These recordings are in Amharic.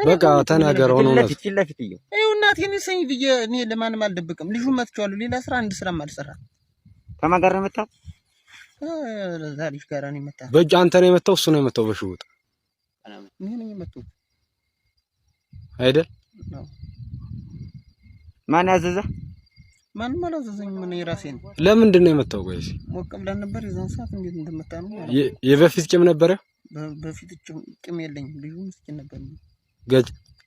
በቃ ተናገረው ነው ለፊት ለፊት ይኸው እናቴን ሰኝ ብዬ እኔ ለማንም አልደብቅም። ልጁ መጥቷል። ሌላ ስራ አንድ ስራም አልሰራም። ከማን ጋር ነው የመጣው? ዛሬ ጋር ነው የመጣው። በእጅ አንተ ነው የመጣው? እሱ ነው የመጣው በሽውጥ? እኔ ነኝ የመጣው አይደል? ማን ያዘዘ? ማንም አላዘዘኝ። ምን የራሴ ነው። ለምንድን ነው የመጣው? ቆይስ ሞቅ ብለን ነበር የዛን ሰዓት። እንዴት እንደመጣ ነው የበፊት ቂም ነበረ? በፊት ቂም የለኝም። ልጁ ምስኪን ነበር።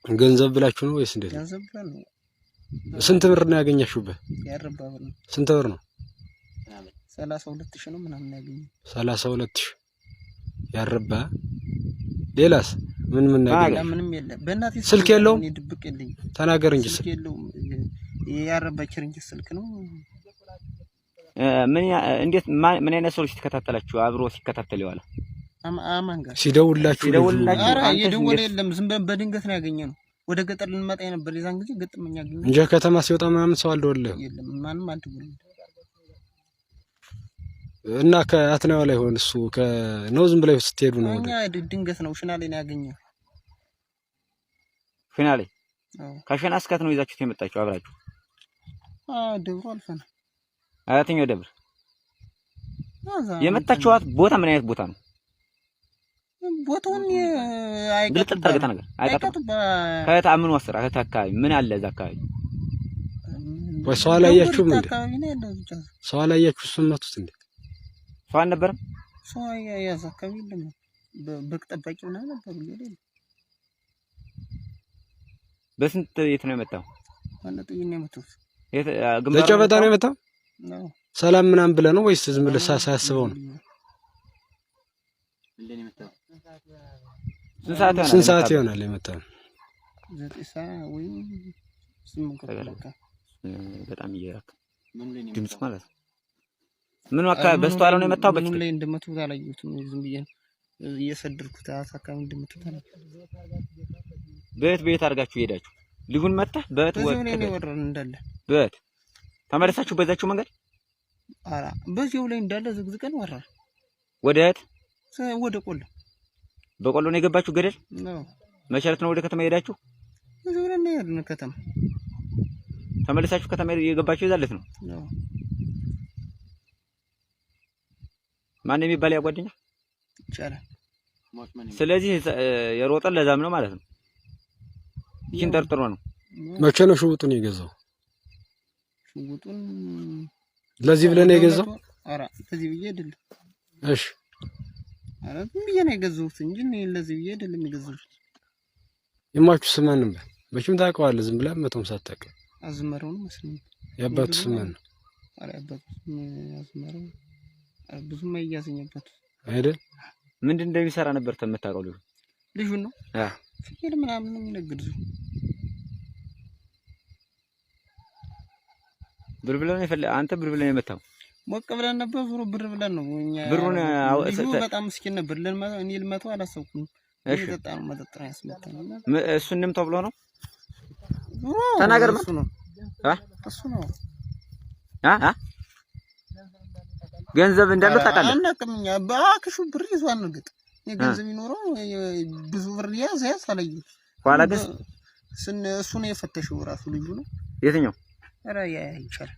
ገንዘብ ብላችሁ ነው ወይስ እንዴት? ገንዘብ ብለን ነው። ስንት ብር ነው ያገኛችሁበት? ያረባ ብር ነው። ስንት ብር ነው? 32,000 ነው ምናምን ያገኘው። 32,000 ያረባ። ሌላስ ምን ነገር? ምንም የለም። በእናቴ ስልክ የለውም። ድብቅ የለኝም። ተናገር እንጂ ስልክ የለውም። ያረባ ችርንጅ ስልክ ነው። ምን እንዴት ምን አይነት ሰዎች ተከታተላችሁ? አብሮ ሲከታተል ይዋላ አማን ጋር ሲደውላችሁ? ኧረ የደወለ የለም። ዝም ብለን በድንገት ነው ያገኘነው። ወደ ገጠር ልንመጣ ነበር የዛን ጊዜ ገጥመኛ አገኘን እንጂ ከተማ ሲወጣ ምናምን ሰው አልደወለም። የለም ማንም አልደወለም። እና ከአትናው ላይ ሆነ እሱ ከነው ዝም ብለው ስትሄዱ ነው? እኛ ድንገት ነው ሽናሌ ነው ያገኘው። ሽናሌ? ከሽና እስከት ነው ይዛችሁት የመጣችሁ አብራችሁ? ደብሩ አልፈና። አያተኛው ደብር የመጣችኋት ቦታ ምን አይነት ቦታ ነው? ቦታውን አይቀጥም ታርገታ ነገር አይቀጥም። ከታምኑ ወስራ ከታካይ ምን አለ እዛ አካባቢ? ወሰው አላያችሁም እንዴ? ሰው አላያችሁ? ስመቱት እንዴ? ሰው አልነበረም? ሰው ያዛ አካባቢ የለም። በግ ጠባቂው ነው ነበር ይሄ። በስንት የት ነው የመጣው? ማለት ይሄን የመጣው ለጨበጣ ነው የመጣው? ሰላም ምናምን ብለህ ነው ወይስ ዝም ብለህ ሳያስበው ነው? ስንት ሰዓት ይሆናል የመጣው? 9 ሰዓት ወይ 8 በጣም እየራቀ ድምጽ ማለት ነው። ምን አካባቢ በስተኋላ ነው የመጣው? በፊት ላይ እንደመቱት አላየሁትም። ዝም ብዬ እየሰደርኩት አሳካሚ እንደመቱት አላየሁትም። ቤት አድርጋችሁ ሄዳችሁ ልጁን መጣ በት ወረን እንዳለ በት ተመለሳችሁ በዛችሁ መንገድ? አራ በዚያው ላይ እንዳለ ዝግዝቀን ወራ ወደ ቆሎ በቆሎ ነው የገባችሁ ገደል ነው። መሸረት ነው ወደ ከተማ ሄዳችሁ? እዚሁ ላይ ነው ያለው ከተማ። ተመለሳችሁ ከተማ የገባችሁ ይዛለት ነው። ማን የሚባል ያጓደኛ ይቻላል። ስለዚህ የሮጠን ለዛም ነው ማለት ነው። ይህን ጠርጥሮ ነው። መቼ ነው ሽውጡን የገዛው? ሽውጡን ለዚህ ብለህ ነው የገዛው? አራ ለዚህ ብዬ አይደለም። እሺ አራ ብዬ ነው የገዛሁት እንጂ ለዚህ ብዬ አይደለም የገዛሁት። የማቹ ስም ማን ነበር? መቼም ታውቀዋለህ። ዝም ብለህ መቶም ሳታውቅ አዝመረው ነው መስሎኝ። ያባቱ ስም ማን ነው? አራ ያባቱ ስም አዝመረው። ብዙም አይያዘኝበት አይደል? ምንድን እንደሚሰራ ነበር ተመታቀው ልጁ ነው? ፍየል ምናምን ነው የሚነግድ። ብር ብለን አንተ ብር ብለን የመታው ሞቅ ብለን ነበር። ዙሮ ብር ብለን ነው እኛ። ብሩን በጣም ምስኪን ነበር። እኔ ልመታው አላሰብኩም። እየጠጣ ነው መጠጥ ነው ያስመጣው። እሱንም ተብሎ ነው ተናገር። እሱ ነው እሱ ነው ገንዘብ እንዳለው ታውቃለህ? አናውቅም። በአክሹ ብር ይዟል ነው ግጥ የገንዘብ ይኖረው ብዙ ብር ያዘ ያሳለኝ። ኋላ ግን እሱ ነው የፈተሸው ራሱ ልጁ ነው። የትኛው? ኧረ ይቻላል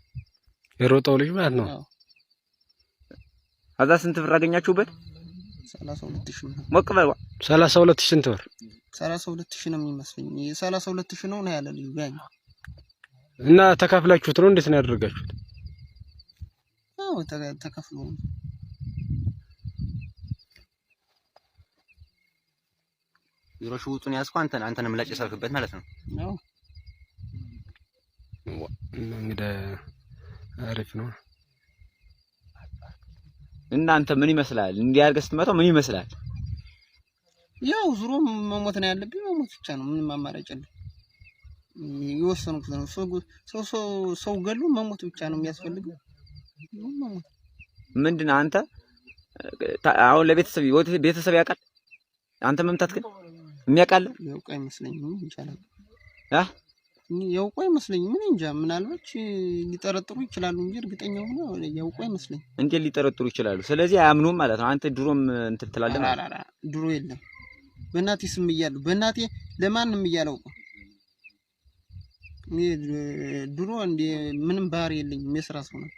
የሮጠው ልጅ ማለት ነው። አዛ ስንት ብር አገኛችሁበት? 32,000 ነው። ሞቅ በል 32,000 ስንት ብር? 32,000 ነው የሚመስለኝ። 32,000 ነው ያለ ልጁ ጋር እና ተካፍላችሁት ነው? እንዴት ነው ያደረጋችሁት? አዎ ተከፍሎ ነው። ሽውጡን ያዝኩ አንተንም ምላጭ የሰርክበት ማለት ነው። አዎ እንግዲህ አሪፍ ነው። እናንተ ምን ይመስላል? እንዲያርገስ ስትመጣው ምን ይመስላል? ያው ዙሮ መሞት ነው ያለብኝ። መሞት ብቻ ነው። ምንም አማራጭ የለም። የወሰኑት ነው። ሰው ገሉ መሞት ብቻ ነው የሚያስፈልገው። ምንድነው አንተ አሁን ለቤተሰብ ያውቃል? አንተ መምታት ግን የሚያውቃል? ያውቃ አይመስለኝም። ይቻላል ያውቃ አይመስለኝም። ምን እንጃ ምናልባት ሊጠረጥሩ ይችላሉ እንጂ እርግጠኛ ሆነ ያውቃ አይመስለኝም። እንዴት ሊጠረጥሩ ይችላሉ? ስለዚህ አያምኑም ማለት ነው። አንተ ድሮም እንትን ትላለህ ማለት ድሮ የለም በእናቴ ስም እያለሁ በእናቴ ለማንም እያለው ድሮ እንደ ምንም ባህሪ የለኝም የስራ ሰው ነው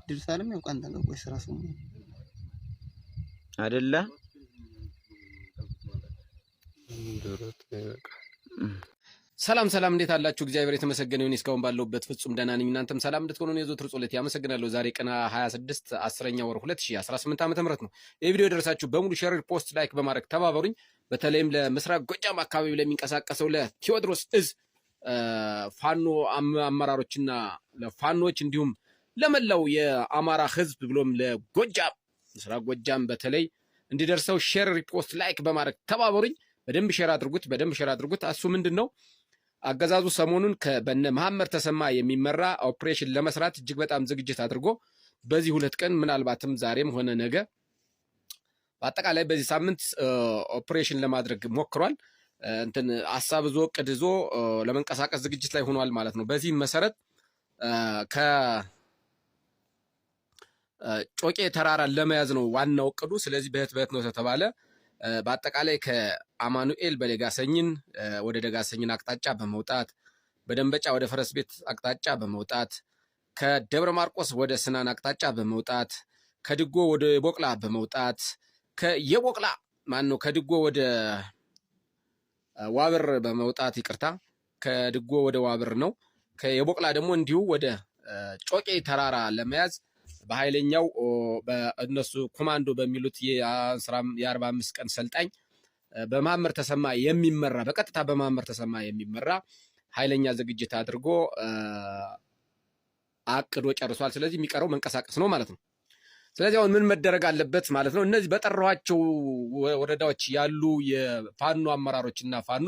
ድርሳለም ያው ቃንታ ነው የስራ ሰው ነው አይደለ ሰላም እንዴት አላችሁ? እግዚአብሔር የተመሰገነ ይሁን። እስካሁን ባለውበት ፍጹም ደህና ነኝ። እናንተም ሰላም እንድትሆኑ ነው የዘወትር ጸሎቴ። ያመሰግናለሁ። ዛሬ ቀን 26 10ኛ ወር 2018 ዓ.ም ነው። ይህ ቪዲዮ ደረሳችሁ በሙሉ ሼር፣ ፖስት፣ ላይክ በማድረግ ተባበሩኝ። በተለይም ለምስራቅ ጎጃም አካባቢ ለሚንቀሳቀሰው ለቴዎድሮስ እዝ ፋኖ አመራሮችና ለፋኖች እንዲሁም ለመላው የአማራ ህዝብ ብሎም ለጎጃም ምስራቅ ጎጃም በተለይ እንዲደርሰው ሼር፣ ፖስት፣ ላይክ በማድረግ ተባበሩኝ። በደንብ ሼር አድርጉት። እሱ ምንድነው አገዛዙ ሰሞኑን በነ መሐመድ ተሰማ የሚመራ ኦፕሬሽን ለመስራት እጅግ በጣም ዝግጅት አድርጎ በዚህ 2 ቀን ምናልባትም ዛሬም ሆነ ነገ በአጠቃላይ በዚህ ሳምንት ኦፕሬሽን ለማድረግ ሞክሯል። ሐሳብ ይዞ እቅድ ይዞ ለመንቀሳቀስ ዝግጅት ላይ ሆኗል ማለት ነው። በዚህ መሰረት ጮቄ ተራራ ለመያዝ ነው ዋናው እቅዱ። ስለዚህ በህት ነው ተባለ። በአጠቃላይ ከአማኑኤል በደጋሰኝን ወደ ደጋሰኝን አቅጣጫ በመውጣት በደንበጫ ወደ ፈረስ ቤት አቅጣጫ በመውጣት ከደብረ ማርቆስ ወደ ስናን አቅጣጫ በመውጣት ከድጎ ወደ የቦቅላ በመውጣት ከድጎ ወደ ዋብር በመውጣት ከድጎ ወደ ዋብር ነው። ከየቦቅላ ደግሞ እንዲሁ ወደ ጮቄ ተራራ ለመያዝ በኃይለኛው በእነሱ ኮማንዶ በሚሉት የ45 ቀን ሰልጣኝ በመሐመድ ተሰማ የሚመራ በቀጥታ በመሐመድ ተሰማ የሚመራ ኃይለኛ ዝግጅት አድርጎ አቅዶ ጨርሷል። ስለዚህ የሚቀረው መንቀሳቀስ ነው ማለት ነው። ስለዚህ አሁን ምን መደረግ አለበት ማለት ነው? እነዚህ በጠራኋቸው ወረዳዎች ያሉ የፋኖ አመራሮችና ፋኖ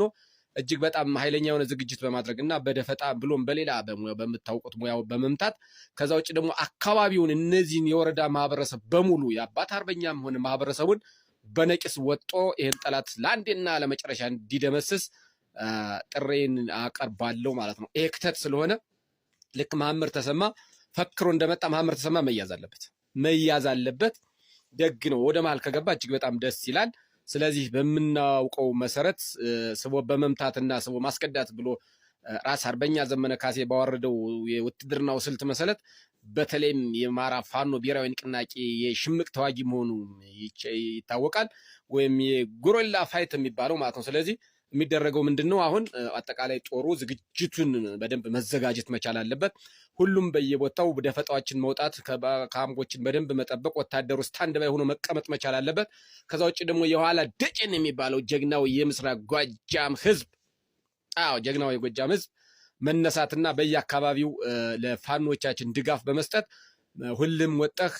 እጅግ በጣም ኃይለኛ የሆነ ዝግጅት በማድረግና በደፈጣ ብሎም በሌላ በምታውቁት ሙያው በመምታት ከዛ ውጭ ደግሞ አካባቢውን እነዚህን የወረዳ ማህበረሰብ በሙሉ የአባት አርበኛም ሆነ ማህበረሰቡን በነቂስ ወጦ ይሄን ጠላት ለአንዴና ለመጨረሻ እንዲደመስስ ጥሬን አቀርባለሁ ማለት ነው። ይሄ ክተት ስለሆነ ልክ መሐመድ ተሰማ ፈክሮ እንደመጣ መሐመድ ተሰማ መያዝ አለበት። ደግ ነው። ወደ መሃል ከገባ እጅግ በጣም ደስ ይላል። ስለዚህ በምናውቀው መሰረት ስቦ በመምታትና ስቦ ማስቀዳት ብሎ ራስ አርበኛ ዘመነ ካሴ ባወረደው የውትድርናው ስልት መሰረት በተለይም የአማራ ፋኖ ብሔራዊ ንቅናቄ የሽምቅ ተዋጊ መሆኑ ይታወቃል፣ ወይም የጎሪላ ፋይት የሚባለው ማለት ነው። ስለዚህ የሚደረገው ምንድነው? አሁን አጠቃላይ ጦሩ ዝግጅቱን በደንብ መዘጋጀት መቻል አለበት። ሁሉም በየቦታው ደፈጣዎችን መውጣት፣ ካምቦችን በደንብ መጠበቅ፣ ወታደሩ ስታንድ ባይ ሆኖ መቀመጥ መቻል አለበት። ከዛ ውጭ ደግሞ የኋላ ደጭን የሚባለው ጀግናው የምስራቅ ጎጃም ህዝብ ጀግናው የጎጃም ህዝብ መነሳትና በየአካባቢው ለፋኖቻችን ድጋፍ በመስጠት ሁሉም ወጣህ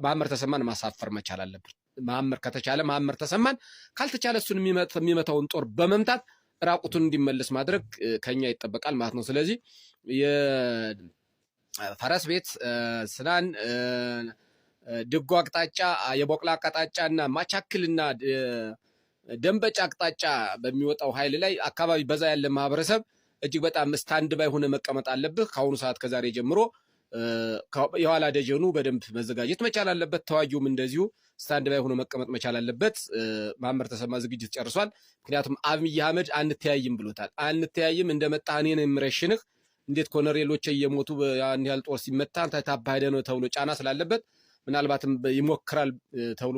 መሐመድ ተሰማን ማሳፈር መቻል አለበት። መሐመድ ተሰማን ካልተቻለ እሱን የሚመታውን ጦር በመምታት ራቁቱን እንዲመለስ ማድረግ ከኛ ይጠበቃል ማለት ነው። ስለዚህ የፈረስ ቤት ስናን ድጎ አቅጣጫ የቦቅላ አቅጣጫና ማቻክልና ደንበጫ አቅጣጫ በሚወጣው ኃይል ላይ አካባቢ በዛ ያለ ማህበረሰብ እጅግ በጣም ስታንድ ባይ ሆነ መቀመጥ አለብህ። ከአሁኑ ሰዓት ከዛሬ ጀምሮ የኋላ ደጀኑ በደንብ መዘጋጀት መቻል አለበት። ተዋጊውም እንደዚሁ ስታንድ ባይ ሆኖ መቀመጥ መቻል አለበት። መሐመድ ተሰማ ዝግጅት ጨርሷል። ምክንያቱም አብይ አህመድ አንተያይም ብሎታል። አንተያይም እንደመጣ እኔን የምረሽንህ እንዴት ኮሎኔሎች እየሞቱ ያን ያህል ጦር ሲመታ አንተ ታባደ ነው ተብሎ ጫና ስላለበት ምናልባትም ይሞክራል ተብሎ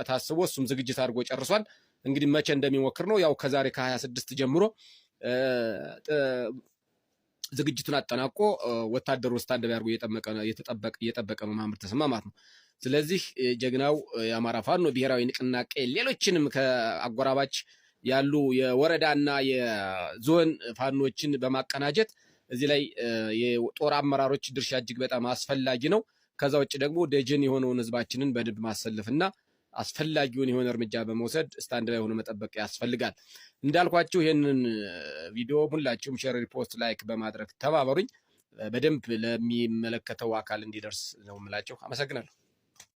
ታስቦ እሱም ዝግጅት አድርጎ ጨርሷል። እንግዲህ መቼ እንደሚሞክር ነው ያው ከዛሬ ከ26 ጀምሮ ዝግጅቱን አጠናቆ ወታደሩ ስታንድ ባይ አድርጎ እየጠበቀ ነው መሐመድ ተሰማ ማለት ነው። ስለዚህ ጀግናው የአማራ ፋኖ ብሔራዊ ንቅናቄ ሌሎችንም ከአጎራባች ያሉ የወረዳና የዞን ፋኖችን በማቀናጀት እዚህ ላይ የጦር አመራሮች ድርሻ እጅግ በጣም አስፈላጊ ነው። ከዛ ውጭ ደግሞ ደጀን የሆነውን ህዝባችንን በደንብ ማሰለፍና አስፈላጊውን የሆነ እርምጃ በመውሰድ ስታንድ ባይ ሆኖ መጠበቅ ያስፈልጋል። እንዳልኳችሁ ይህንን ቪዲዮ ሁላችሁም ሼር፣ ሪፖስት፣ ላይክ በማድረግ ተባበሩኝ። በደንብ ለሚመለከተው አካል እንዲደርስ ነው የምላችሁ። አመሰግናለሁ።